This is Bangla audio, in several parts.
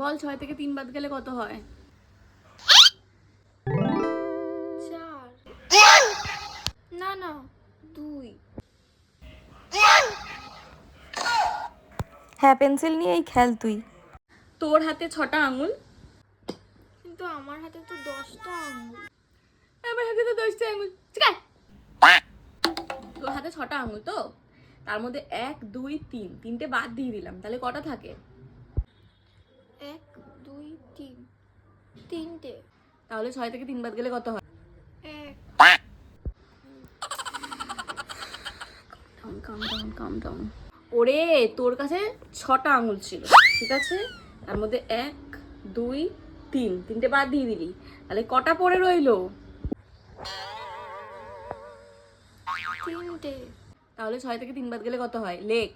বল 6 থেকে 3 বাদ গেলে কত হয়? 4 না না 2 হ্যাঁ পেন্সিল নিয়েই খেল তুই। তোর হাতে 6টা আঙুল, কিন্তু আমার হাতে তো 10টা আঙুল। আমার হাতে তো 10টা আঙুল। তোর হাতে 6টা আঙুল তো, তার মধ্যে 1 2 3 তিনটে বাদ দিয়ে দিলাম, তাহলে কটা থাকে? 1 2 3 তিনটে। তাহলে 6 থেকে 3 বাদ গেলে কত হয়? 1 কাম ডাউন। ওরে তোর কাছে 6টা আঙুল ছিল, ঠিক আছে, তার মধ্যে 1 2 3 তিনটে বাদ দিয়ে দিলি, তাহলে কটা পড়ে রইলো? তিনটে। তাহলে 6 থেকে 3 বাদ গেলে কত হয়? লেখ।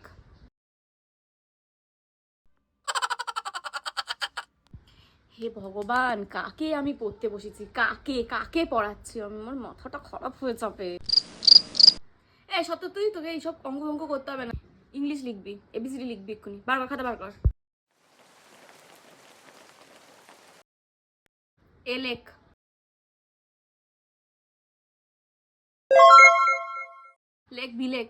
হে ভগবান, কাকে আমি পড়তে বসেছি, কাকে কাকে পড়াচ্ছি আমি? আমার মাথাটা খারাপ হয়ে যাবে। সত্য তুই, তোকে এইসব অঙ্ক করতে হবে না, ইংলিশ লিখবি, এবিসিডি লিখবি এক্ষুনি। বার কর, খাতা বার কর। এ লেখ। লেখ, বি লেখ।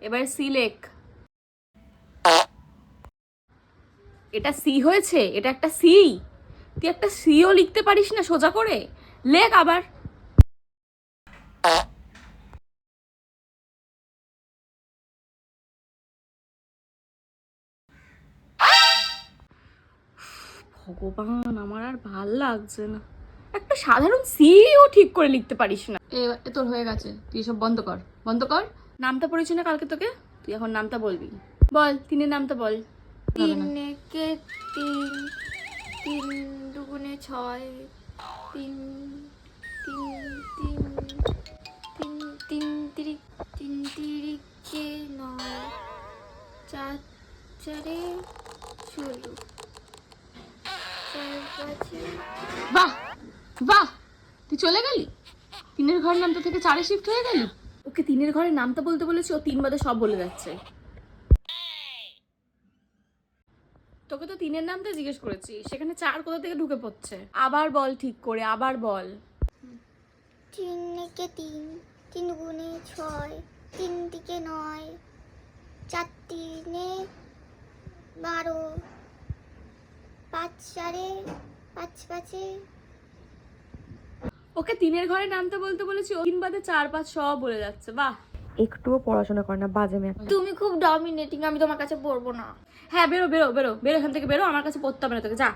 এবার সি লেখ। এটা সি হয়েছে, এটা একটা সি। তুই একটা সিও লিখতে পারিস না সোজা করে? লেখ আবার। ভগবান, আমার আর ভাল লাগছে না, একটা সাধারণ সিও ঠিক করে লিখতে পারিস না। এ তোর হয়ে গেছে, তুই এসব বন্ধ কর, বন্ধ কর। নামটা পড়েছি না কালকে তোকে, তুই এখন নামটা বলবি। বল, 3-এর নামটা বল। 3 একে 3 3 দুগুণে 6 3 3 3 3 3 তিরিক 3 তিরিকে 9 4 চারে 16 4 5 বাহ বাহ, তুই চলে গেলি, 3-এর ঘরের নামটা থেকে 4-এ শিফট হয়ে গেলি। ওকে 3-এর ঘরের নামটা বলতে বলেছি, ও 3 বাদে সব বলে যাচ্ছে। তোকে তো 3-এর নামটা জিজ্ঞেস করেছি, সেখানে 4 কোথা থেকে ঢুকে পড়ছে? আবার বল ঠিক করে, আবার বল। 3 একে 3 3 দুগুণে 6 3 দিকে 9 4 তিনে 12 5 চারে 5 5 ওকে 3-এর ঘরের নামটা বলতে বলেছি, ও 3 বাদে 4 5 সব বলে যাচ্ছে। বাহ। একটুও পড়াশোনা করে না, বাজে মেয়ে একটা। তুমি খুব ডমিনেটিং, আমি তোমার কাছে পড়বো না। হ্যাঁ, বেরো বেরো বেরো বেরো, এখান থেকে বেরো, আমার কাছে পড়তে হবে না তোকে, যা।